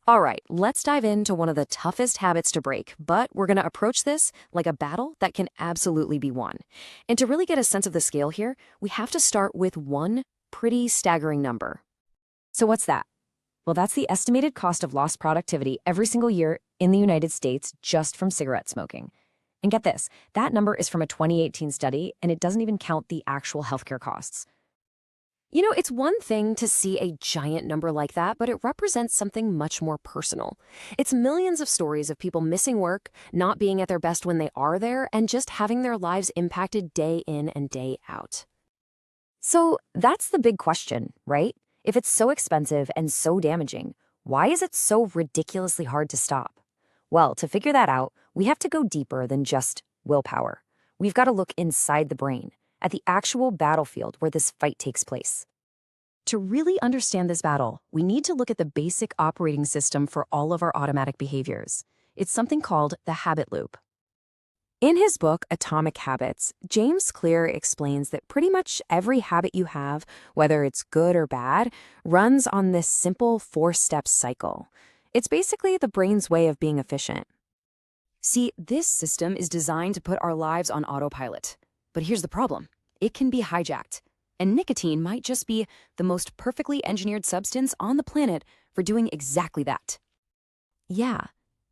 All right, let's dive into one of the toughest habits to break, but we're going to approach this like a battle that can absolutely be won. And to really get a sense of the scale here, we have to start with one pretty staggering number. So, what's that? Well, that's the estimated cost of lost productivity every single year in the United States just from cigarette smoking. And get this, that number is from a 2018 study, and it doesn't even count the actual healthcare costs. It's one thing to see a giant number like that, but it represents something much more personal. It's millions of stories of people missing work, not being at their best when they are there, and just having their lives impacted day in and day out. So that's the big question, right? If it's so expensive and so damaging, why is it so ridiculously hard to stop? Well, to figure that out, we have to go deeper than just willpower. We've got to look inside the brain, at the actual battlefield where this fight takes place. To really understand this battle, we need to look at the basic operating system for all of our automatic behaviors. It's something called the habit loop. In his book, Atomic Habits, James Clear explains that pretty much every habit you have, whether it's good or bad, runs on this simple four-step cycle. It's basically the brain's way of being efficient. See, this system is designed to put our lives on autopilot. But here's the problem. It can be hijacked. And nicotine might just be the most perfectly engineered substance on the planet for doing exactly that. Yeah,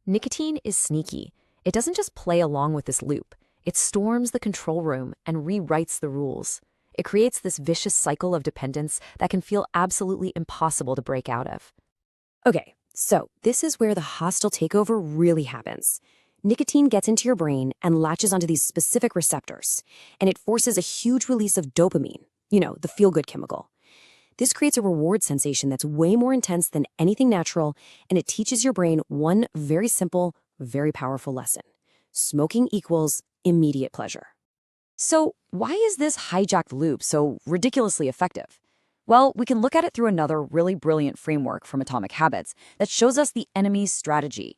nicotine is sneaky. It doesn't just play along with this loop. It storms the control room and rewrites the rules. It creates this vicious cycle of dependence that can feel absolutely impossible to break out of. Okay, so this is where the hostile takeover really happens. Nicotine gets into your brain and latches onto these specific receptors, and it forces a huge release of dopamine, the feel-good chemical. This creates a reward sensation that's way more intense than anything natural, and it teaches your brain one very simple, very powerful lesson. Smoking equals immediate pleasure. So why is this hijacked loop so ridiculously effective? Well, we can look at it through another really brilliant framework from Atomic Habits that shows us the enemy's strategy.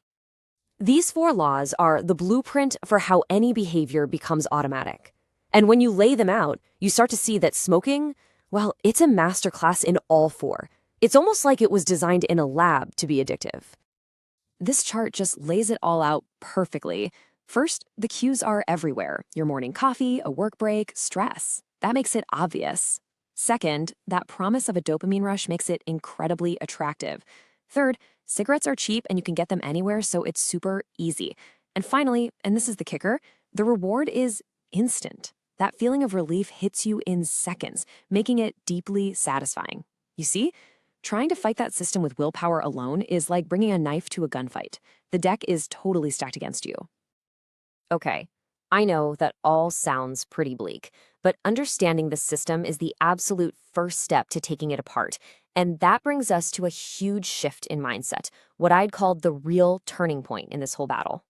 These four laws are the blueprint for how any behavior becomes automatic. And when you lay them out, you start to see that smoking, well, it's a masterclass in all four. It's almost like it was designed in a lab to be addictive. This chart just lays it all out perfectly. First, the cues are everywhere. Your morning coffee, a work break, stress. That makes it obvious. Second, that promise of a dopamine rush makes it incredibly attractive. Third, cigarettes are cheap and you can get them anywhere, so it's super easy. And finally, and this is the kicker, the reward is instant. That feeling of relief hits you in seconds, making it deeply satisfying. You see? Trying to fight that system with willpower alone is like bringing a knife to a gunfight. The deck is totally stacked against you. Okay, I know that all sounds pretty bleak, but understanding the system is the absolute first step to taking it apart. And that brings us to a huge shift in mindset, what I'd call the real turning point in this whole battle.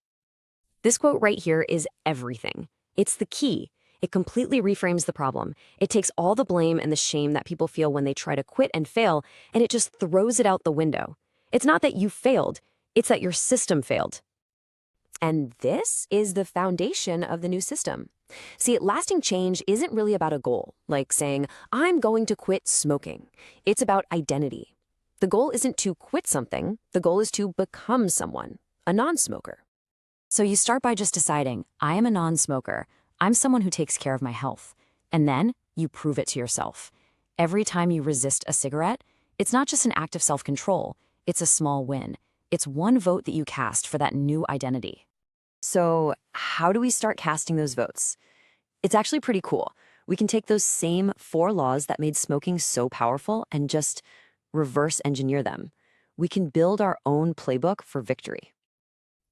This quote right here is everything. It's the key. It completely reframes the problem. It takes all the blame and the shame that people feel when they try to quit and fail, and it just throws it out the window. It's not that you failed, it's that your system failed. And this is the foundation of the new system. See, lasting change isn't really about a goal, like saying, I'm going to quit smoking. It's about identity. The goal isn't to quit something, the goal is to become someone, a non-smoker. So you start by just deciding, I am a non-smoker. I'm someone who takes care of my health. And then you prove it to yourself. Every time you resist a cigarette, it's not just an act of self-control, it's a small win. It's one vote that you cast for that new identity. So how do we start casting those votes? It's actually pretty cool. We can take those same four laws that made smoking so powerful and just reverse engineer them. We can build our own playbook for victory.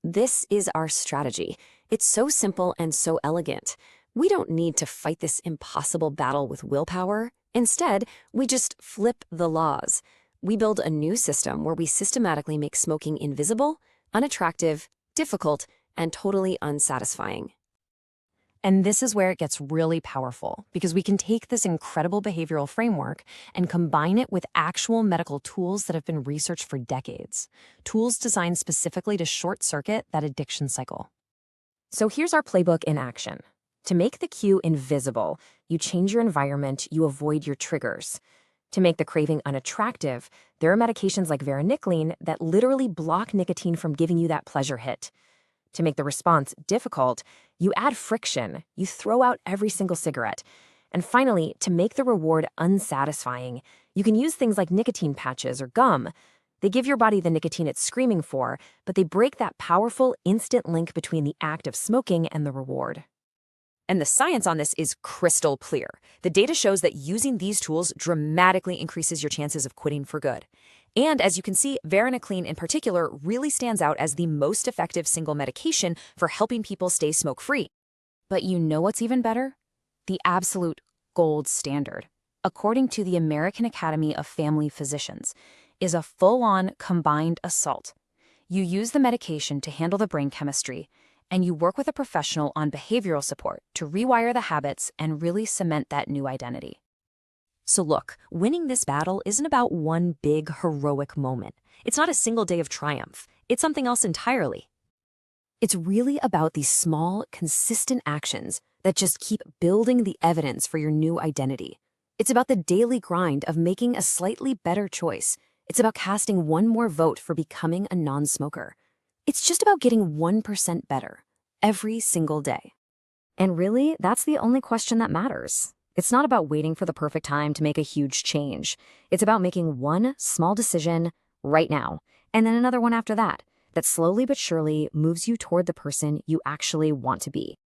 This is our strategy. It's so simple and so elegant. We don't need to fight this impossible battle with willpower. Instead, we just flip the laws. We build a new system where we systematically make smoking invisible, unattractive, difficult, and totally unsatisfying. And this is where it gets really powerful, because we can take this incredible behavioral framework and combine it with actual medical tools that have been researched for decades, tools designed specifically to short-circuit that addiction cycle. So here's our playbook in action. To make the cue invisible, you change your environment, you avoid your triggers. To make the craving unattractive, there are medications like varenicline that literally block nicotine from giving you that pleasure hit. To make the response difficult, you add friction, you throw out every single cigarette. And finally, to make the reward unsatisfying, you can use things like nicotine patches or gum. They give your body the nicotine it's screaming for, but they break that powerful, instant link between the act of smoking and the reward. And the science on this is crystal clear. The data shows that using these tools dramatically increases your chances of quitting for good. And as you can see, varenicline in particular really stands out as the most effective single medication for helping people stay smoke-free. But you know what's even better? The absolute gold standard, according to the American Academy of Family Physicians, is a full-on combined assault. You use the medication to handle the brain chemistry, and you work with a professional on behavioral support to rewire the habits and really cement that new identity. So look, winning this battle isn't about one big heroic moment. It's not a single day of triumph. It's something else entirely. It's really about these small, consistent actions that just keep building the evidence for your new identity. It's about the daily grind of making a slightly better choice. It's about casting one more vote for becoming a non-smoker. It's just about getting 1% better every single day. And really, that's the only question that matters. It's not about waiting for the perfect time to make a huge change. It's about making one small decision right now, and then another one after that, that slowly but surely moves you toward the person you actually want to be.